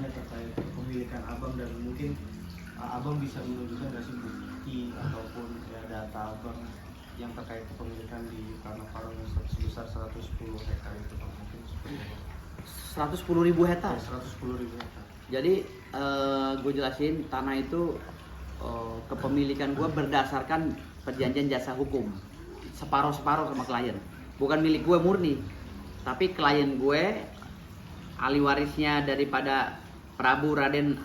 tanya terkait kepemilikan abang, dan mungkin abang bisa menunjukkan nggak sih bukti ataupun ya data abang yang terkait kepemilikan di tanah Parung yang sebesar 110 hektar itu, bang? Mungkin seperti itu. 110.000 hektar. Ya, 110.000 hektar. Jadi gue jelasin, tanah itu kepemilikan gue berdasarkan perjanjian jasa hukum, separuh-separuh sama klien. Bukan milik gue murni, tapi klien gue, ahli warisnya daripada Prabu Raden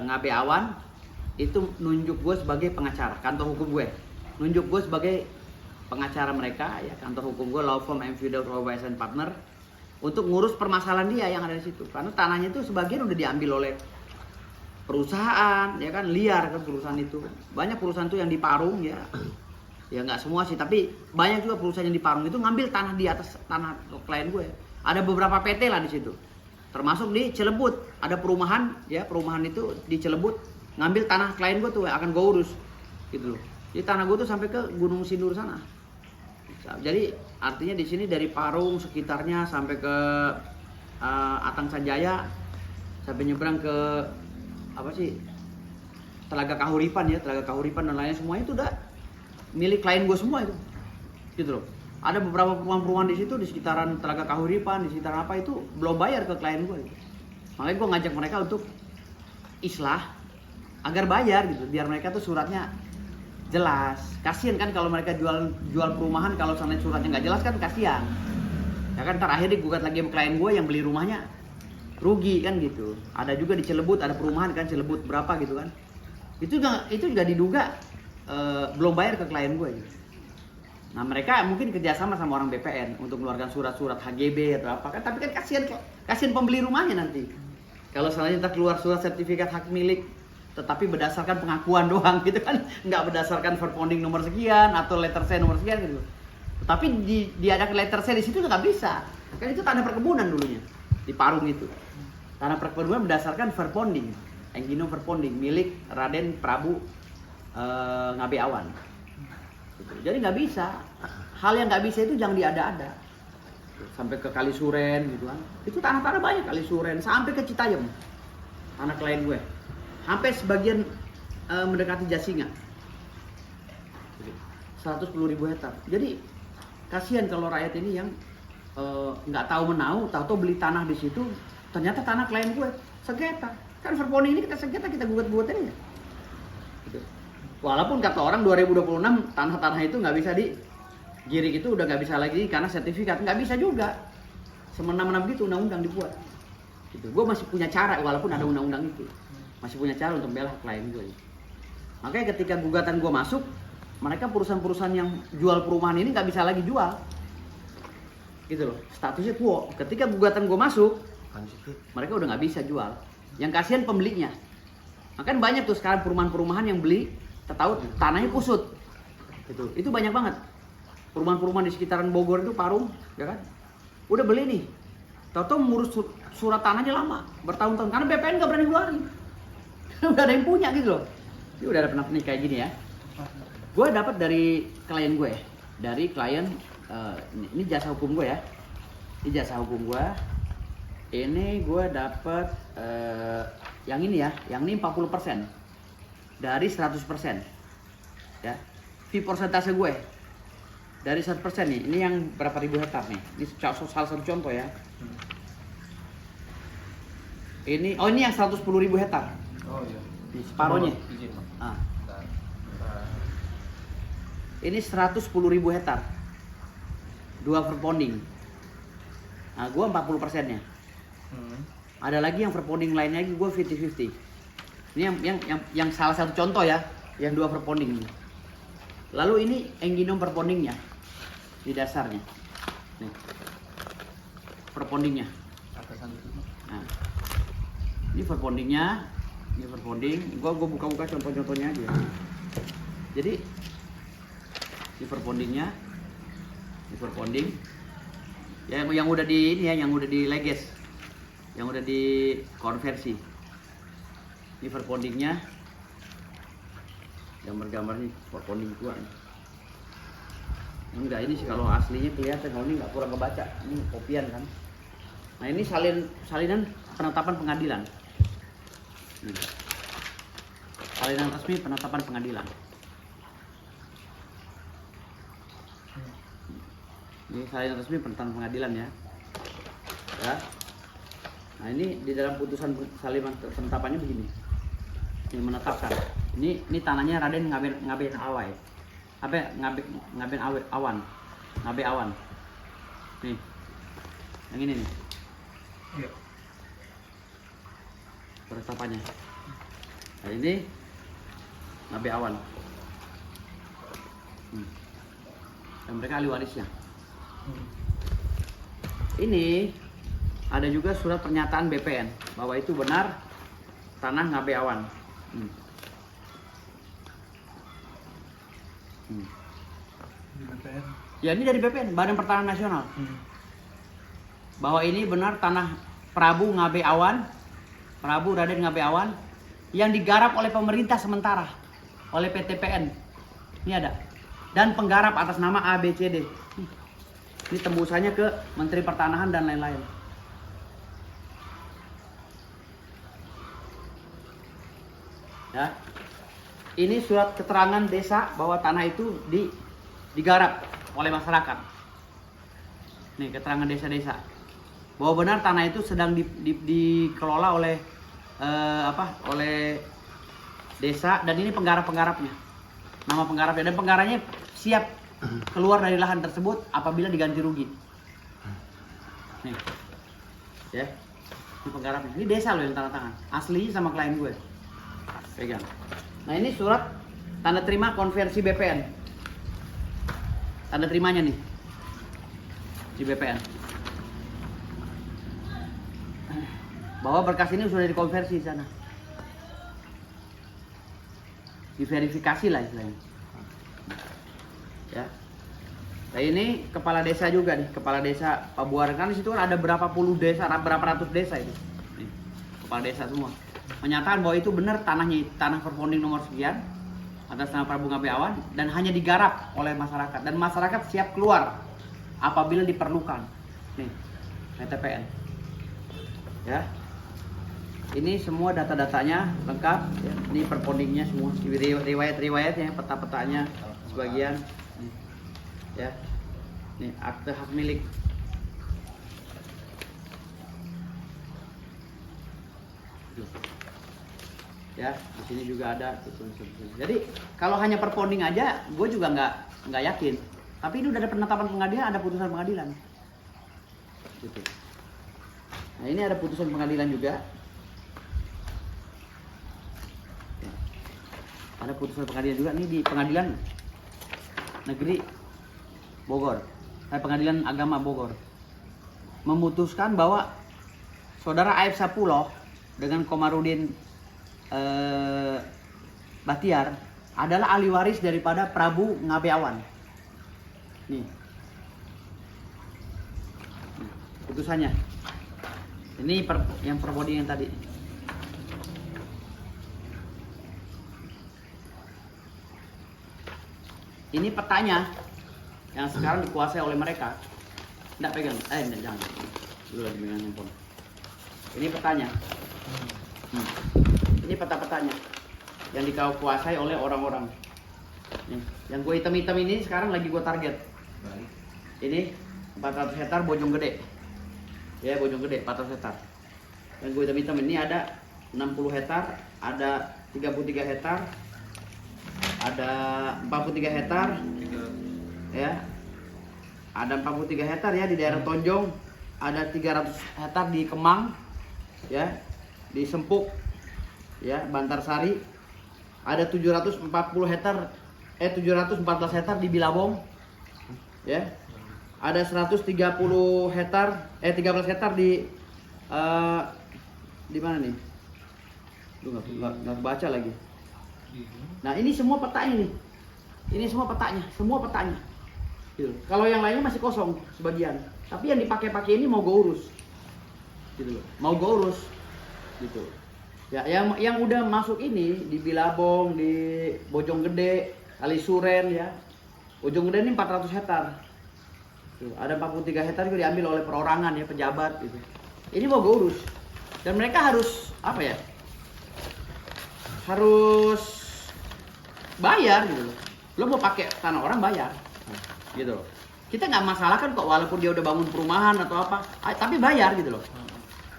Ngabe Awan, itu nunjuk gue sebagai pengacara. Kantor hukum gue nunjuk gue sebagai pengacara mereka, ya, kantor hukum gue, law firm M. Fidel Robles and Partner, untuk ngurus permasalahan dia yang ada di situ. Karena tanahnya itu sebagian udah diambil oleh perusahaan, ya kan, liar kan perusahaan itu. Banyak perusahaan tuh yang di Parung, ya nggak semua sih, tapi banyak juga perusahaan yang di Parung itu ngambil tanah di atas tanah klien gue. Ada beberapa PT lah di situ, termasuk di Cilebut ada perumahan, ya, perumahan itu di Cilebut ngambil tanah klien gue tuh, akan gue urus gitu loh. Jadi tanah gue tuh sampai ke Gunung Sindur sana. Jadi artinya di sini dari Parung sekitarnya sampai ke Atang Sanjaya, sampai nyebrang ke Telaga Kahuripan, ya, Telaga Kahuripan dan lainnya, semuanya itu udah milik klien gue semua itu, gitu loh. Ada beberapa perumahan-perumahan di situ, di sekitaran Telaga Kahuripan, di sekitaran apa itu belum bayar ke klien gue gitu. Makanya gue ngajak mereka untuk islah agar bayar gitu, biar mereka tuh suratnya jelas. Kasian kan kalau mereka jual perumahan, kalau sampai suratnya nggak jelas kan kasihan. Ya kan, ntar akhirnya gugat lagi sama klien gue yang beli rumahnya rugi kan gitu. Ada juga di Cilebut ada perumahan kan, Cilebut berapa gitu kan. Itu juga diduga belum bayar ke klien gue gitu. Nah mereka mungkin kerjasama sama orang BPN untuk mengeluarkan surat-surat HGB atau apa kan, tapi kan kasihan pembeli rumahnya nanti. Kalau selanjutnya keluar surat sertifikat hak milik tetapi berdasarkan pengakuan doang gitu kan, nggak berdasarkan verponding nomor sekian atau letter C nomor sekian gitu. Tapi diadakan letter C di situ nggak bisa, kan itu tanah perkebunan dulunya di Parung itu. Tanah perkebunan berdasarkan verponding, engino verponding milik Raden Prabu Ngabe Awan. Gitu. Jadi nggak bisa, hal yang nggak bisa itu jangan diada-ada. Sampai ke Kalisuren gitu kan, itu tanah-tanah banyak, Kalisuren sampai ke Citayam, tanah klien gue. Sampai sebagian mendekati Jasinga, 110.000 hektar. Jadi kasihan kalau rakyat ini yang nggak tahu menau, tahu beli tanah di situ, ternyata tanah klien gue sengketa. Kan verponding ini kita sengketa, kita gugat aja. Gitu. Walaupun kata orang 2026 tanah-tanah itu nggak bisa digiring, itu udah nggak bisa lagi karena sertifikat, nggak bisa juga. Semena-mena begitu undang-undang dibuat. Gitu. Gue masih punya cara walaupun ada undang-undang itu. Masih punya cara untuk membela klien gue. Makanya ketika gugatan gue masuk, mereka perusahaan-perusahaan yang jual perumahan ini nggak bisa lagi jual, gitu loh. Statusnya quo. Ketika gugatan gue masuk, mereka udah nggak bisa jual. Yang kasihan pembelinya. Makanya banyak tuh sekarang perumahan-perumahan yang beli, tahu tanahnya kusut. Gitu. Itu banyak banget. Perumahan-perumahan di sekitaran Bogor itu Parung, ya kan? Udah beli nih, tahu-tahu ngurus surat tanahnya lama, bertahun-tahun karena BPN nggak berani ngeluarin. Udah ada yang punya gitu loh. Ini udah ada pernah nih kayak gini ya. Gue dapat dari klien gue, dari klien ini jasa hukum gue ya. Ini jasa hukum gue. Ini gue dapat yang ini ya, yang ini 40% dari 100%. Ya. Fee persentase gue dari 100% nih. Ini yang berapa ribu hektar nih? Ini salah satu contoh ya. Ini yang 110.000 hektar. Oh iya. Ini separohnya. Ah. Ini 110.000 hektar. 2 verponding. Nah, gua 40%-nya. Ada lagi yang verponding lainnya lagi gua 50-50. Ini yang salah satu contoh ya, yang 2 verponding ini. Lalu ini engginum verpondingnya di dasarnya. Nih. Verpondingnya. Nah. Ini verpondingnya. Ini verponding, gua buka-buka contoh-contohnya aja. Jadi ini verpondingnya, ini verponding. Yang udah di ini ya, yang udah dileges, yang udah dikonversi. Ini verpondingnya, gambar-gambarnya verponding tua. Enggak, ini sih kalau aslinya kelihatan, kalau ini nggak kurang kebaca. Ini kopian kan. Nah ini salinan penetapan pengadilan. Salinan resmi penetapan pengadilan. Ini salinan resmi penetapan pengadilan ya. Ya. Nah ini di dalam putusan salinan penetapannya begini. Ini menetapkan. Ini tanahnya Raden Ngaben Awai. Ngaben Awan. Ngabe Awan. Nih. Yang ini nih. Iya. Penetapannya. Nah ini Ngabe Awan. Dan mereka ahli warisnya. Ini ada juga surat pernyataan BPN bahwa itu benar tanah Ngabe Awan. Di BPN. Ya ini dari BPN, Badan Pertanahan Nasional. Bahwa ini benar tanah Prabu Ngabe Awan, Prabu Raden Ngabe Awan yang digarap oleh pemerintah sementara oleh PTPN. Ini ada. Dan penggarap atas nama ABCD. Ini tembusannya ke Menteri Pertanahan dan lain-lain. Ya. Ini surat keterangan desa bahwa tanah itu digarap oleh masyarakat. Nih keterangan desa-desa bahwa benar tanah itu sedang dikelola oleh oleh desa, dan ini penggarap-penggarapnya. Nama penggarapnya, dan penggarapnya siap keluar dari lahan tersebut apabila diganti rugi. Nih. Ya. Ini penggarapnya. Ini desa loh yang tanda tangan. Asli sama klien gue. Pegang. Nah ini surat tanda terima konversi BPN. Tanda terimanya nih di BPN. Bahwa berkas ini sudah dikonversi di sana. Diverifikasi lah istilahnya. Ya. Nah ini kepala desa juga nih, kepala desa Pabuaran. Kan di situ kan ada berapa puluh desa, berapa ratus desa itu. Nih, kepala desa semua menyatakan bahwa itu benar tanahnya, tanah perponding nomor sekian atas nama Prabu Ngabe Awan, dan hanya digarap oleh masyarakat, dan masyarakat siap keluar apabila diperlukan. Nih, PTPN. Ya. Ini semua data-datanya lengkap ya. Ini perpondingnya semua, riwayat-riwayatnya, peta-petanya sebagian. Nih. Ya. Nih akte hak milik. Ya, di sini juga ada. Jadi kalau hanya perponding aja, gue juga nggak yakin. Tapi ini udah ada penetapan pengadilan, ada putusan pengadilan. Gitu. Nah ini ada putusan pengadilan juga. Ya. Ada putusan pengadilan juga nih di Pengadilan Negeri Bogor, Pengadilan Agama Bogor, memutuskan bahwa saudara Aib Sapuloh dengan Komarudin Batiar adalah ahli waris daripada Prabu Ngabe Awan. Nih. Putusannya. Ini yang perponding yang tadi. Ini petanya yang sekarang dikuasai oleh mereka. Nggak pegang. Jangan. Dulu lagi pegang handphone. Ini petanya. Ini peta-petanya yang dikuasai oleh orang-orang. Yang gue hitam-hitam ini sekarang lagi gue target. Ini 400 hektar Bojonggede. Ya, Bojonggede 400 hektar. Yang gue hitam-hitam ini ada 60 hektar, ada 33 hektar, ada 43 hektar. Ya. Ada 43 hektar ya di daerah Tonjong, ada 300 hektar di Kemang. Ya. Di Sempuk. Ya, Bantarsari. Ada 714 hektar di Bilabong. Ya. Ada 130 hektar 13 hektar di mana nih? Nggak baca lagi. Nah, ini semua petanya nih. Ini semua petanya, Gitu. Kalau yang lainnya masih kosong sebagian. Tapi yang dipakai-pakai ini mau gue urus. Gitu loh. Mau gue urus. Gitu. Ya, yang udah masuk ini di Bilabong, di Bojonggede, Kalisuren ya. Bojonggede ini 400 hektar. Tuh, ada 43 hektar juga diambil oleh perorangan ya, pejabat gitu. Ini mau gue urus. Dan mereka harus apa ya? Harus bayar gitu loh. Lo mau pakai tanah orang bayar, gitu loh. Kita nggak masalah kan kok walaupun dia udah bangun perumahan atau apa, tapi bayar gitu loh.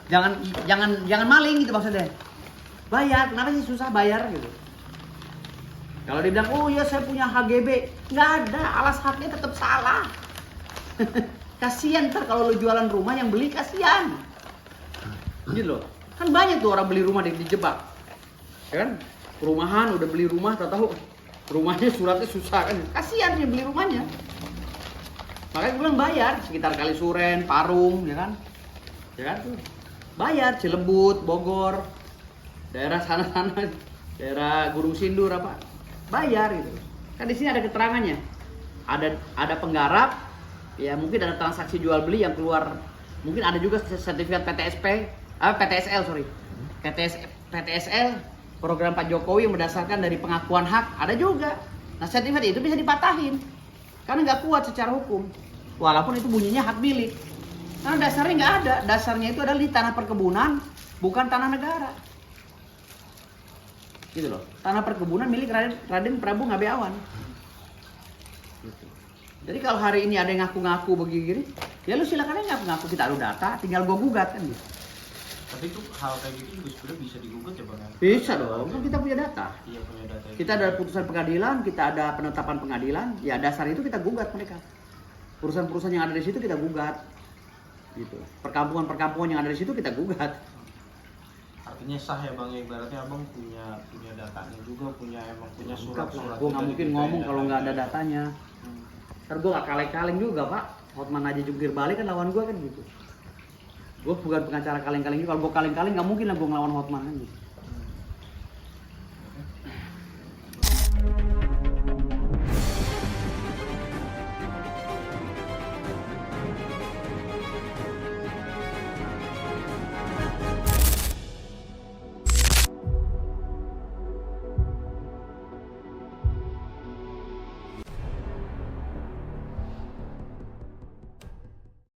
Jangan maling gitu maksudnya. Bayar, kenapa sih susah bayar gitu? Kalau dia bilang, oh ya saya punya HGB, nggak ada, alas haknya tetap salah. Kasian ntar kalau lo jualan rumah yang beli kasian. Gitu loh. Kan banyak tuh orang beli rumah dijebak. Ya kan? Perumahan udah beli rumah, tahu rumahnya suratnya susah kan. Kasian dia beli rumahnya. Makanya gue bilang bayar sekitar Kalisuren, Parung, ya kan? Ya kan tuh. Bayar Cilebut, Bogor, daerah sana-sana, daerah Gunung Sindur apa? Bayar gitu. Kan di sini ada keterangannya. Ada penggarap, ya mungkin ada transaksi jual beli yang keluar. Mungkin ada juga sertifikat PTSL, sorry. PTSL program Pak Jokowi yang berdasarkan dari pengakuan hak, ada juga. Nah, sertifikat itu bisa dipatahin. Karena nggak kuat secara hukum. Walaupun itu bunyinya hak milik. Karena dasarnya nggak ada. Dasarnya itu adalah di tanah perkebunan, bukan tanah negara. Gitu loh. Tanah perkebunan milik Raden Prabu Ngabeawan. Gitu. Jadi kalau hari ini ada yang ngaku-ngaku begini, ya lu silakan aja ngaku-ngaku, kita ada data, tinggal gua gugat kan gitu. Tapi itu hal kayak gitu juga sebenarnya bisa digugat ya Bang? Bisa dong, kan kita punya data. Iya punya data. Kita ada putusan pengadilan, kita ada penetapan pengadilan, ya dasar itu kita gugat mereka. Perusahaan-perusahaan yang ada di situ kita gugat. Gitu. Perkampungan-perkampungan yang ada di situ kita gugat. Artinya sah ya Bang, ya ibaratnya Abang punya datanya juga, punya Surat. surat-surat. Gue nggak mungkin ngomong kalau nggak ada datanya. Ntar gue gak kaleng-kaleng juga Pak. Hotman aja jungkir balik kan lawan gue kan gitu. Gue bukan pengacara kaleng-kaleng, kalau gue kaleng-kaleng nggak mungkin lah gue ngelawan Hotman kan gitu.